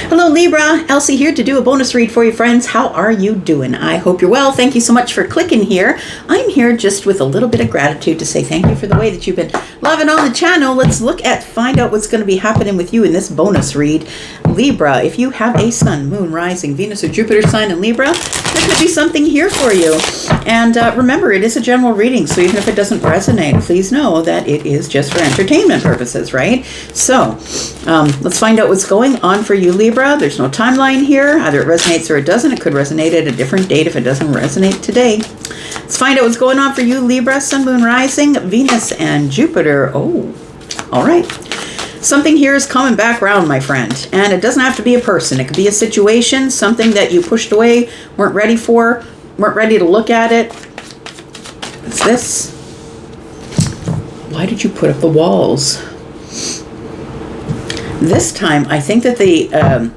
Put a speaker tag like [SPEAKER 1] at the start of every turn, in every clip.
[SPEAKER 1] Hello Libra, Elsie here to do a bonus read for you friends. How are you doing? I hope you're well. Thank you so much for clicking here. I'm here just with a little bit of gratitude to say thank you for the way that you've been loving on the channel. Let's find out what's going to be happening with you in this bonus read. Libra, if you have a sun, moon, rising, Venus or Jupiter sign in Libra, there could be something here for you. And remember, it is a general reading, so even if it doesn't resonate, please know that it is just for entertainment purposes, right? So let's find out what's going on for you, Libra. There's no timeline here. Either it resonates or it doesn't. It could resonate at a different date if it doesn't resonate today. Let's find out what's going on for you, Libra, sun, moon, rising, Venus, and Jupiter. Oh, all right. Something here is coming back around, my friend. And it doesn't have to be a person. It could be a situation, something that you pushed away, weren't ready for, weren't ready to look at it. What's this? Why did you put up the walls? This time, I think that the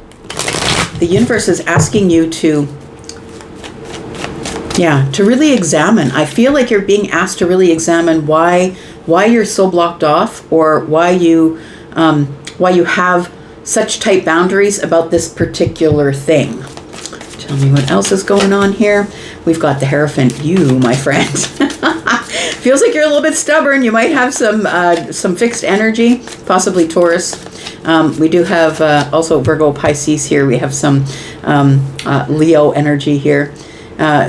[SPEAKER 1] universe is asking you to really examine. I feel like you're being asked to really examine why you're so blocked off, or why you have such tight boundaries about this particular thing. Tell me what else is going on here. We've got the Hierophant. You, my friend. Feels like you're a little bit stubborn. You might have some fixed energy, possibly Taurus. We do have also Virgo, Pisces here. We have some Leo energy here.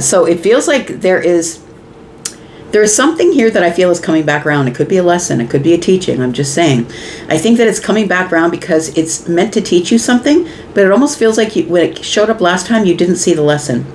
[SPEAKER 1] So it feels like there's something here that I feel is coming back around. It could be a lesson. It could be a teaching. I'm just saying. I think that it's coming back around because it's meant to teach you something, but it almost feels like when it showed up last time, you didn't see the lesson.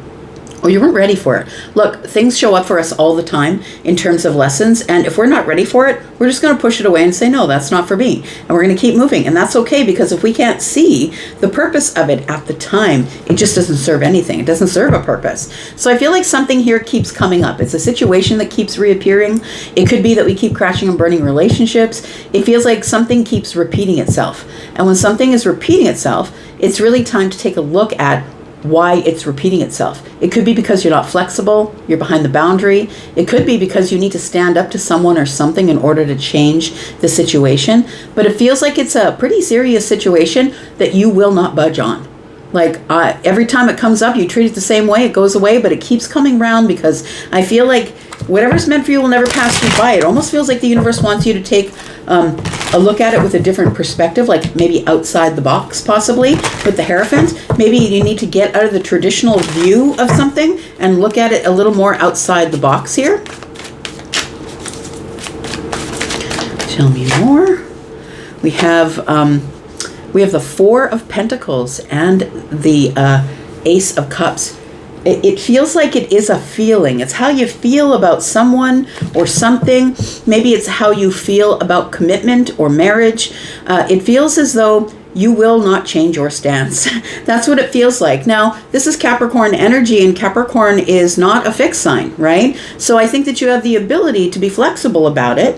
[SPEAKER 1] Or you weren't ready for it. Look, things show up for us all the time in terms of lessons. And if we're not ready for it, we're just going to push it away and say, no, that's not for me. And we're going to keep moving. And that's okay, because if we can't see the purpose of it at the time, it just doesn't serve anything. It doesn't serve a purpose. So I feel like something here keeps coming up. It's a situation that keeps reappearing. It could be that we keep crashing and burning relationships. It feels like something keeps repeating itself. And when something is repeating itself, it's really time to take a look at why it's repeating itself. It could be because you're not flexible, you're behind the boundary. It could be because you need to stand up to someone or something in order to change the situation. But it feels like it's a pretty serious situation that you will not budge on. Like every time it comes up, you treat it the same way, it goes away, but it keeps coming around because I feel like whatever's meant for you will never pass you by. It almost feels like the universe wants you to take a look at it with a different perspective, like maybe outside the box, possibly, with the Hierophant. Maybe you need to get out of the traditional view of something and look at it a little more outside the box here. Tell me more. We have the Four of Pentacles and the Ace of Cups. It feels like it is a feeling. It's how you feel about someone or something. Maybe it's how you feel about commitment or marriage. It feels as though you will not change your stance. That's what it feels like. Now, this is Capricorn energy, and Capricorn is not a fixed sign, right? So I think that you have the ability to be flexible about it.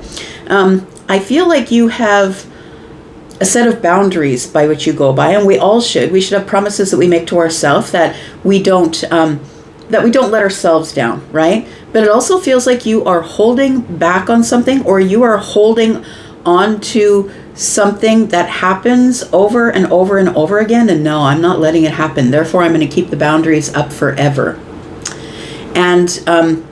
[SPEAKER 1] I feel like you have a set of boundaries by which you go by, and we all should. We should have promises that we make to ourselves that we don't let ourselves down, right? But it also feels like you are holding back on something, or you are holding on to something that happens over and over and over again. And no, I'm not letting it happen. Therefore, I'm going to keep the boundaries up forever. And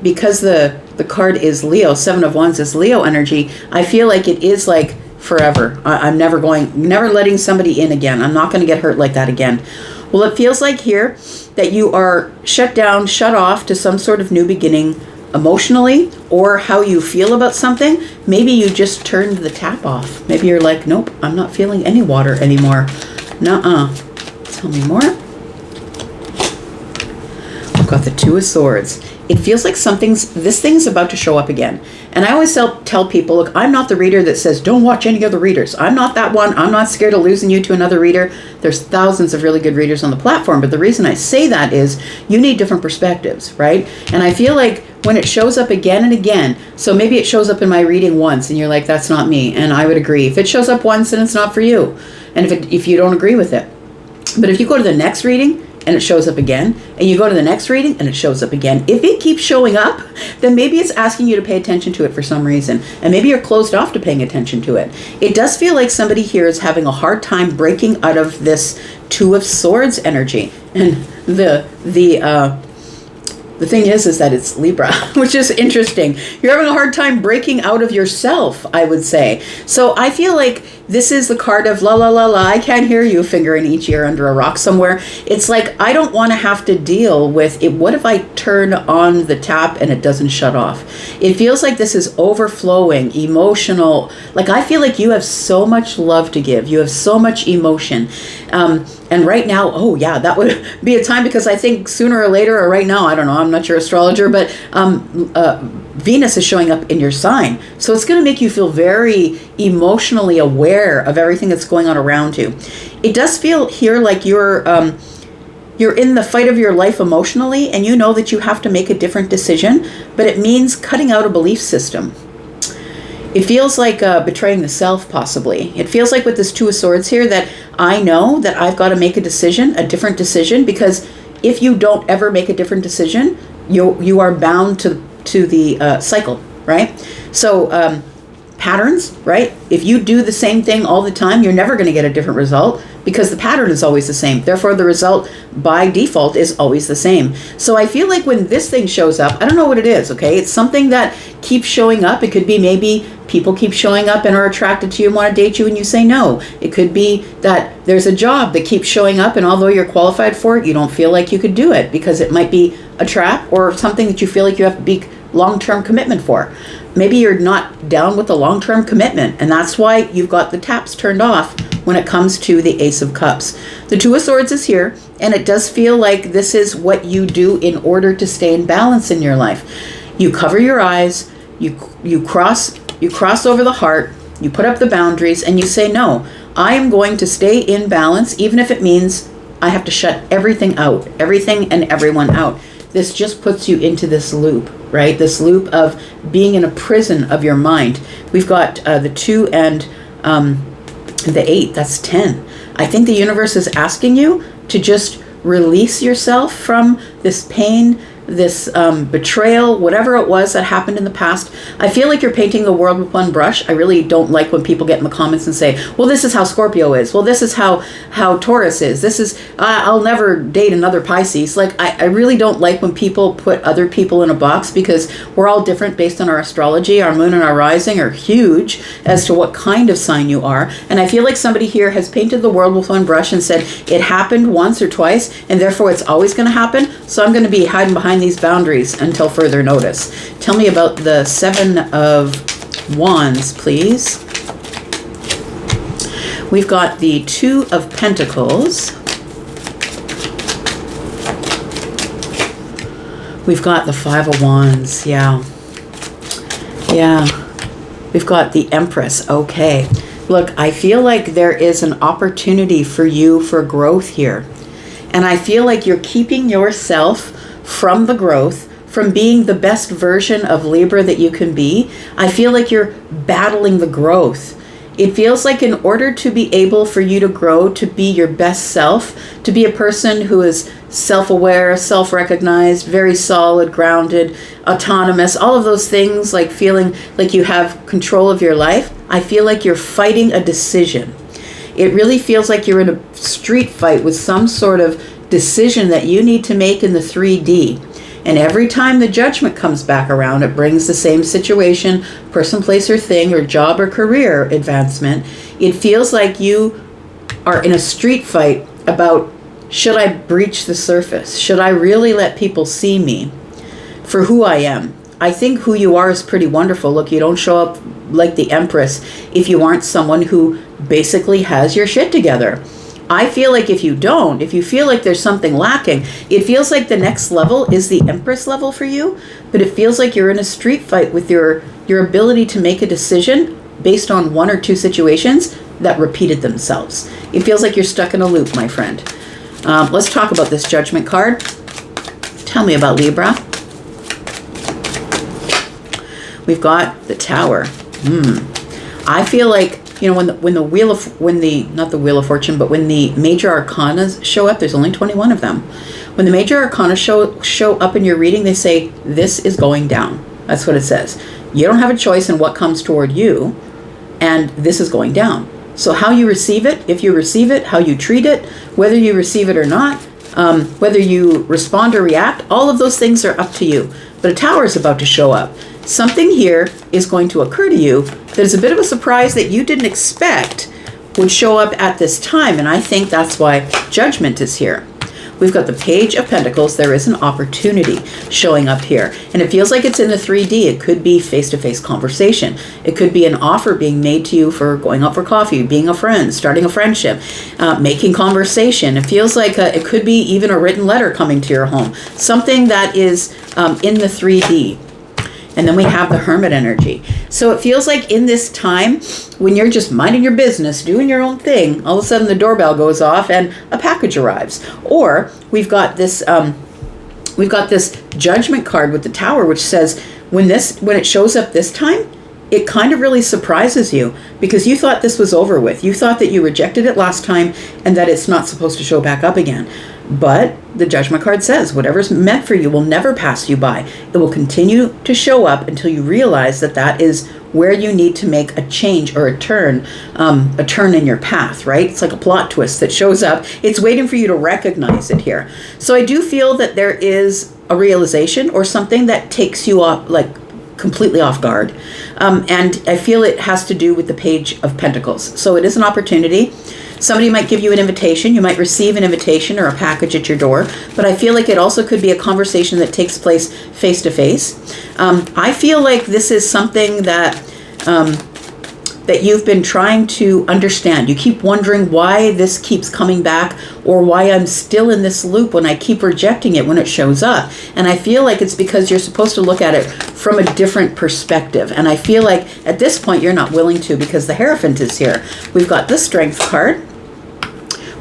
[SPEAKER 1] because the card is Leo, Seven of Wands is Leo energy, I feel like it is like forever. I'm never letting somebody in again. I'm not going to get hurt like that again. Well, it feels like here that you are shut down, shut off to some sort of new beginning emotionally, or how you feel about something. Maybe you just turned the tap off. Maybe you're like, nope, I'm not feeling any water anymore. Nuh-uh. Tell me more. I've got the Two of Swords. It feels like this thing's about to show up again. And I always tell people, look, I'm not the reader that says, don't watch any other readers. I'm not that one. I'm not scared of losing you to another reader. There's thousands of really good readers on the platform. But the reason I say that is you need different perspectives, right? And I feel like when it shows up again and again, so maybe it shows up in my reading once and you're like, that's not me. And I would agree. If it shows up once, then it's not for you. And if you don't agree with it. But if you go to the next reading and it shows up again, and you go to the next reading and it shows up again. If it keeps showing up, then maybe it's asking you to pay attention to it for some reason, and maybe you're closed off to paying attention to it. It does feel like somebody here is having a hard time breaking out of this Two of Swords energy, and the thing is that it's Libra, which is interesting. You're having a hard time breaking out of yourself, I would say. So I feel like this is the card of la la la la, I can't hear you, finger in each ear under a rock somewhere. It's like, I don't want to have to deal with it. What if I turn on the tap and it doesn't shut off? It feels like this is overflowing, emotional. Like, I feel like you have so much love to give. You have so much emotion. And right now, oh yeah, that would be a time, because I think sooner or later, or right now, I don't know, I'm not your astrologer, but Venus is showing up in your sign. So it's going to make you feel very emotionally aware of everything that's going on around you. It does feel here like you're in the fight of your life emotionally, and you know that you have to make a different decision, but it means cutting out a belief system. It feels like betraying the self, possibly. It feels like with this Two of Swords here that I know that I've got to make a decision, a different decision, because if you don't ever make a different decision, you are bound to the cycle, right? So patterns, right? If you do the same thing all the time, you're never going to get a different result, because the pattern is always the same. Therefore, the result by default is always the same. So I feel like when this thing shows up, I don't know what it is, okay? It's something that keeps showing up. It could be maybe people keep showing up and are attracted to you and want to date you and you say no. It could be that there's a job that keeps showing up, and although you're qualified for it, you don't feel like you could do it because it might be a trap or something that you feel like you have to be long-term commitment for. Maybe you're not down with the long-term commitment, and that's why you've got the taps turned off when it comes to the Ace of Cups. The Two of Swords is here, and it does feel like this is what you do in order to stay in balance in your life. You cover your eyes, you cross over the heart, you put up the boundaries, and you say, no, I am going to stay in balance, even if it means I have to shut everything out, everything and everyone out. This just puts you into this loop, right? This loop of being in a prison of your mind. We've got the 2 and the 8, that's 10. I think the universe is asking you to just release yourself from this pain, this betrayal, whatever it was that happened in the past. I feel like you're painting the world with one brush. I really don't like when people get in the comments and say, well, this is how Scorpio is. Well, this is how Taurus is. This is, I'll never date another Pisces. Like, I really don't like when people put other people in a box, because we're all different based on our astrology. Our moon and our rising are huge as to what kind of sign you are. And I feel like somebody here has painted the world with one brush and said, it happened once or twice, and therefore it's always going to happen. So I'm going to be hiding behind these boundaries until further notice. Tell me about the 7 of Wands, please. We've got the 2 of Pentacles. We've got the 5 of Wands. Yeah. We've got the Empress. Okay. Look, I feel like there is an opportunity for you for growth here. And I feel like you're keeping yourself from the growth, from being the best version of Libra that you can be. I feel like you're battling the growth. It feels like in order to be able for you to grow, to be your best self, to be a person who is self-aware, self-recognized, very solid, grounded, autonomous, all of those things, like feeling like you have control of your life, I feel like you're fighting a decision. It really feels like you're in a street fight with some sort of decision that you need to make in the 3D. And every time the Judgment comes back around, it brings the same situation, person, place, or thing, or job or career advancement. It feels like you are in a street fight about, should I breach the surface? Should I really let people see me for who I am? I think who you are is pretty wonderful. Look, you don't show up like the Empress if you aren't someone who basically has your shit together. I feel like if you don't, if you feel like there's something lacking, it feels like the next level is the Empress level for you, but it feels like you're in a street fight with your ability to make a decision based on 1 or 2 situations that repeated themselves. It feels like you're stuck in a loop, my friend. Let's talk about this Judgment card. Tell me about Libra. We've got the Tower. I feel like You know, when the wheel of when the not the wheel of fortune, but when the major arcana show up, there's only 21 of them. When the major arcana show up in your reading, they say this is going down. That's what it says. You don't have a choice in what comes toward you, and this is going down. So how you receive it, if you receive it, how you treat it, whether you receive it or not, whether you respond or react, all of those things are up to you. But a tower is about to show up. Something here is going to occur to you that is a bit of a surprise that you didn't expect would show up at this time. And I think that's why Judgment is here. We've got the Page of Pentacles. There is an opportunity showing up here. And it feels like it's in the 3D. It could be face-to-face conversation. It could be an offer being made to you for going out for coffee, being a friend, starting a friendship, making conversation. It feels like it could be even a written letter coming to your home. Something that is in the 3D. And then we have the Hermit energy. So it feels like in this time, when you're just minding your business, doing your own thing, all of a sudden the doorbell goes off and a package arrives. Or we've got this Judgment card with the Tower, which says when it shows up this time, it kind of really surprises you because you thought this was over with. You thought that you rejected it last time and that it's not supposed to show back up again. But the Judgment card says whatever's meant for you will never pass you by. It will continue to show up until you realize that that is where you need to make a change or a turn in your path, right? It's like a plot twist that shows up. It's waiting for you to recognize it here. So I do feel that there is a realization or something that takes you off, like completely off guard. And I feel it has to do with the Page of Pentacles. So it is an opportunity. Somebody might give you an invitation. You might receive an invitation or a package at your door. But I feel like it also could be a conversation that takes place face to face. I feel like this is something that you've been trying to understand. You keep wondering why this keeps coming back or why I'm still in this loop when I keep rejecting it when it shows up. And I feel like it's because you're supposed to look at it from a different perspective. And I feel like at this point you're not willing to because the Hierophant is here. We've got the Strength card.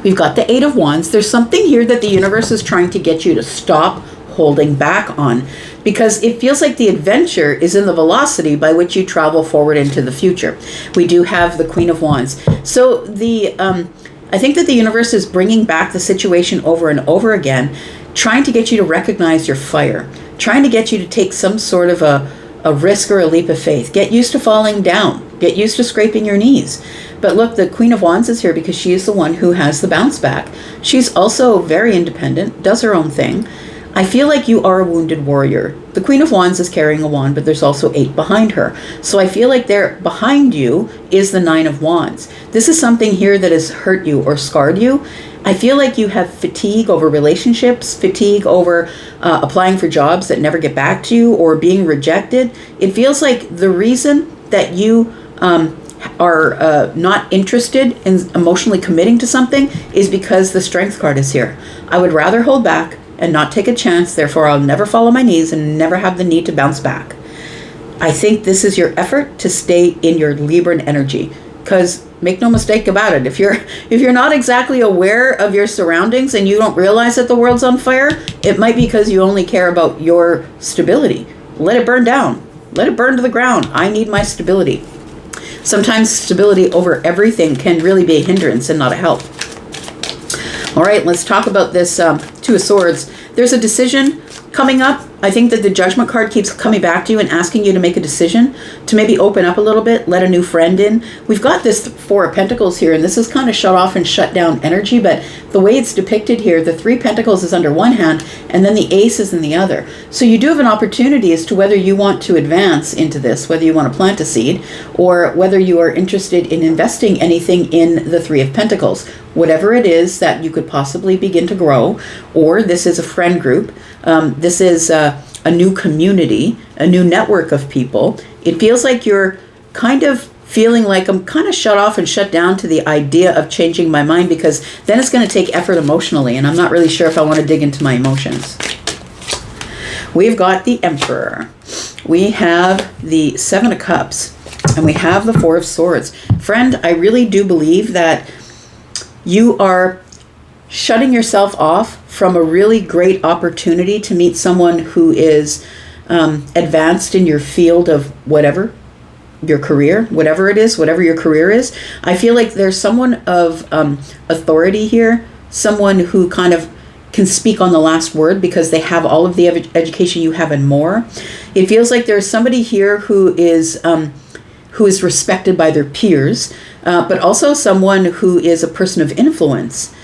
[SPEAKER 1] We've got the Eight of Wands. There's something here that the universe is trying to get you to stop holding back on because it feels like the adventure is in the velocity by which you travel forward into the future. We do have the Queen of Wands. So I think that the universe is bringing back the situation over and over again, trying to get you to recognize your fire, trying to get you to take some sort of a risk or a leap of faith. Get used to falling down. Get used to scraping your knees. But look, the Queen of Wands is here because she is the one who has the bounce back. She's also very independent, does her own thing. I feel like you are a wounded warrior. The Queen of Wands is carrying a wand, but there's also 8 behind her. So I feel like there behind you is the 9 of Wands. This is something here that has hurt you or scarred you. I feel like you have fatigue over relationships, fatigue over applying for jobs that never get back to you or being rejected. It feels like the reason that you are not interested in emotionally committing to something is because the Strength card is here. I would rather hold back and not take a chance, therefore I'll never fall on my knees and never have the need to bounce back. I think this is your effort to stay in your Libran energy, because make no mistake about it, if you're not exactly aware of your surroundings and you don't realize that the world's on fire, it might be because you only care about your stability. Let it burn down. Let it burn to the ground. I need my stability. Sometimes stability over everything can really be a hindrance and not a help. All right, let's talk about this Two of Swords. There's a decision coming up. I think that the Judgment card keeps coming back to you and asking you to make a decision, to maybe open up a little bit, let a new friend in. We've got this Four of Pentacles here, and this is kind of shut off and shut down energy, but the way it's depicted here, the 3 Pentacles is under one hand, and then the Ace is in the other. So you do have an opportunity as to whether you want to advance into this, whether you want to plant a seed, or whether you are interested in investing anything in the 3 of Pentacles. Whatever it is that you could possibly begin to grow, or this is a friend group, this is a new community, a new network of people. It feels like you're kind of feeling like I'm kind of shut off and shut down to the idea of changing my mind, because then it's going to take effort emotionally, and I'm not really sure if I want to dig into my emotions. We've got the Emperor. We have the 7 of Cups, and we have the 4 of Swords. Friend, I really do believe that you are shutting yourself off from a really great opportunity to meet someone who is advanced in your field of whatever. your career, whatever it is, whatever your career is. I feel like there's someone of authority here, someone who kind of can speak on the last word because they have all of the education you have and more. It feels like there's somebody here who is respected by their peers, but also someone who is a person of influence.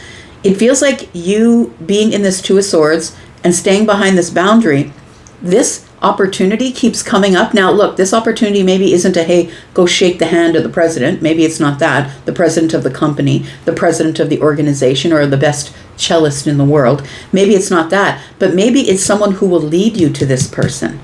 [SPEAKER 1] It feels like you being in this Two of Swords and staying behind this boundary, this opportunity keeps coming up. Now, look, this opportunity maybe isn't a, hey, go shake the hand of the president. Maybe it's not that. The president of the company, the president of the organization, or the best cellist in the world. Maybe it's not that. But maybe it's someone who will lead you to this person.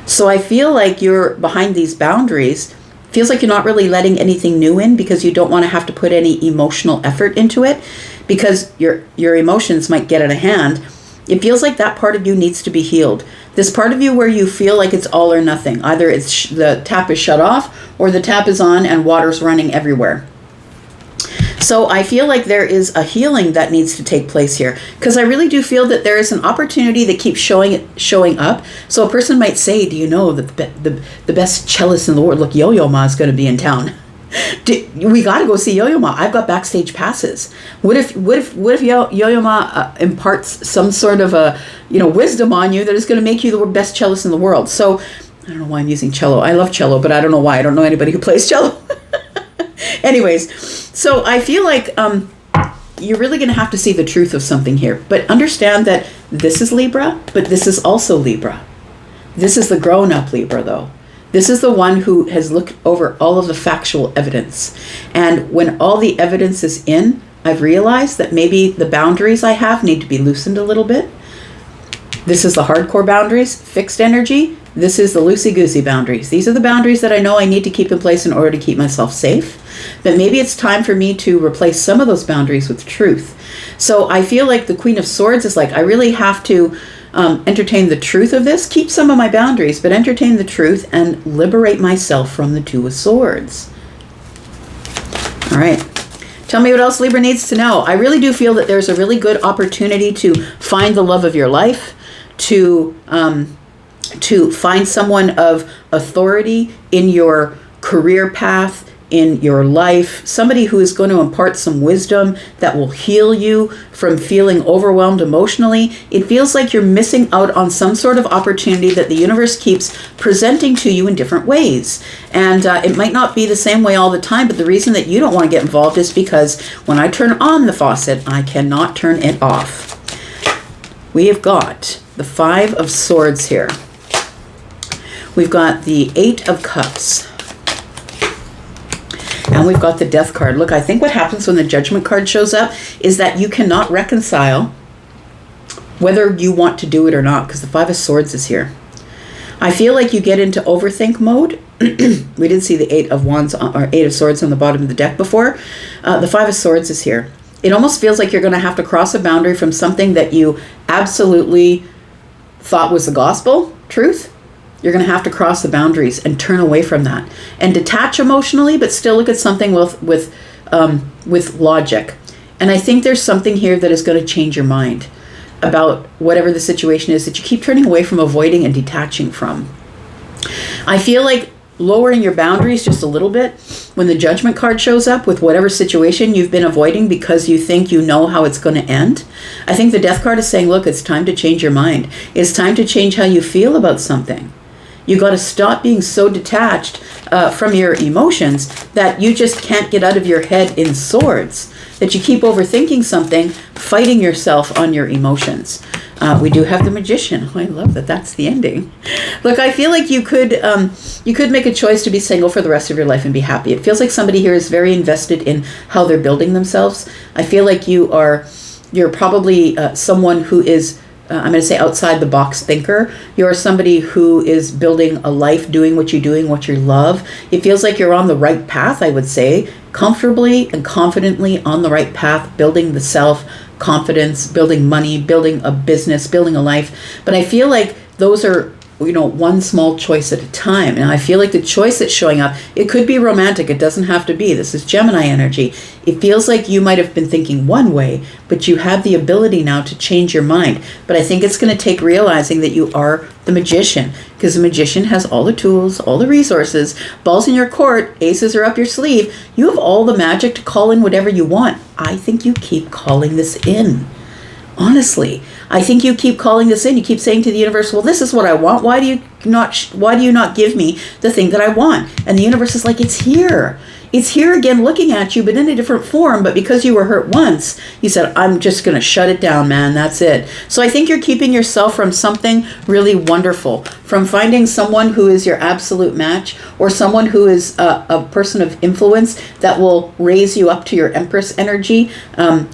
[SPEAKER 1] So I feel like you're behind these boundaries. Feels like you're not really letting anything new in because you don't want to have to put any emotional effort into it because your emotions might get out of hand. It feels like that part of you needs to be healed. This part of you where you feel like it's all or nothing. Either it's the tap is shut off or the tap is on and water's running everywhere. So I feel like there is a healing that needs to take place here because I really do feel that there is an opportunity that keeps showing up. So a person might say, do you know that the best cellist in the world, look, Yo-Yo Ma is going to be in town. We got to go see Yo-Yo Ma. I've got backstage passes. What if Yo-Yo Ma imparts some sort of a wisdom on you that is going to make you the best cellist in the world? So I don't know why I'm using cello. I love cello, but I don't know why. I don't know anybody who plays cello. Anyways, so I feel like you're really going to have to see the truth of something here. But understand that this is Libra, but this is also Libra. This is the grown-up Libra, though. This is the one who has looked over all of the factual evidence. And when all the evidence is in, I've realized that maybe the boundaries I have need to be loosened a little bit. This is the hardcore boundaries, fixed energy. This is the loosey-goosey boundaries. These are the boundaries that I know I need to keep in place in order to keep myself safe. But maybe it's time for me to replace some of those boundaries with truth. So I feel like the Queen of Swords is like, I really have to entertain the truth of this, keep some of my boundaries, but entertain the truth and liberate myself from the Two of Swords. All right. Tell me what else Libra needs to know. I really do feel that there's a really good opportunity to find the love of your life, to find someone of authority in your career path, in your life, somebody who is going to impart some wisdom that will heal you from feeling overwhelmed emotionally. It feels like you're missing out on some sort of opportunity that the universe keeps presenting to you in different ways. And it might not be the same way all the time, but the reason that you don't want to get involved is because when I turn on the faucet, I cannot turn it off. We have got the Five of Swords here. We've got the Eight of Cups. And we've got the Death card. Look, I think what happens when the Judgment card shows up is that you cannot reconcile whether you want to do it or not, because the Five of Swords is here. I feel like you get into overthink mode. We did see the Eight of Wands or Eight of Swords on the bottom of the deck before. The Five of Swords is here. It almost feels like you're going to have to cross a boundary from something that you absolutely thought was the gospel truth. You're going to have to cross the boundaries and turn away from that and detach emotionally, but still look at something with logic. And I think there's something here that is going to change your mind about whatever the situation is that you keep turning away from, avoiding, and detaching from. I feel like lowering your boundaries just a little bit when the Judgment card shows up with whatever situation you've been avoiding because you think you know how it's going to end. I think the Death card is saying, look, it's time to change your mind. It's time to change how you feel about something. You got to stop being so detached from your emotions that you just can't get out of your head in swords, that you keep overthinking something, fighting yourself on your emotions. We do have the Magician. Oh, I love that. That's the ending. Look, I feel like you could make a choice to be single for the rest of your life and be happy. It feels like somebody here is very invested in how they're building themselves. I feel like you're probably someone who is, I'm going to say, outside the box thinker. You're somebody who is building a life, doing what you love. It feels like you're on the right path, I would say, comfortably and confidently on the right path, building the self, confidence, building money, building a business, building a life. But I feel like those are one small choice at a time. And I feel like the choice that's showing up, it could be romantic. It doesn't have to be. This is Gemini energy. It feels like you might have been thinking one way, but you have the ability now to change your mind. But I think it's going to take realizing that you are the magician, because the magician has all the tools, all the resources, balls in your court, aces are up your sleeve. You have all the magic to call in whatever you want. I think you keep calling this in. Honestly, I think you keep calling this in. You keep saying to the universe, well, this is what I want. Why do you not give me the thing that I want? And the universe is like, it's here. It's here again looking at you, but in a different form. But because you were hurt once, you said, I'm just going to shut it down, man. That's it. So I think you're keeping yourself from something really wonderful, from finding someone who is your absolute match, or someone who is a person of influence that will raise you up to your Empress energy,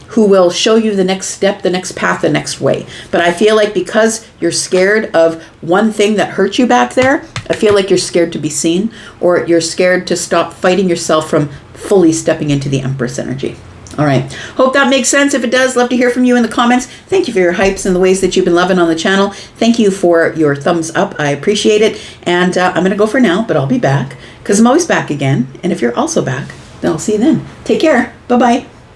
[SPEAKER 1] who will show you the next step, the next path, the next way. But I feel like because you're scared of one thing that hurt you back there, I feel like you're scared to be seen, or you're scared to stop fighting yourself from fully stepping into the Empress energy. All right. Hope that makes sense. If it does, love to hear from you in the comments. Thank you for your hypes and the ways that you've been loving on the channel. Thank you for your thumbs up. I appreciate it. And I'm going to go for now, but I'll be back because I'm always back again. And if you're also back, then I'll see you then. Take care. Bye-bye.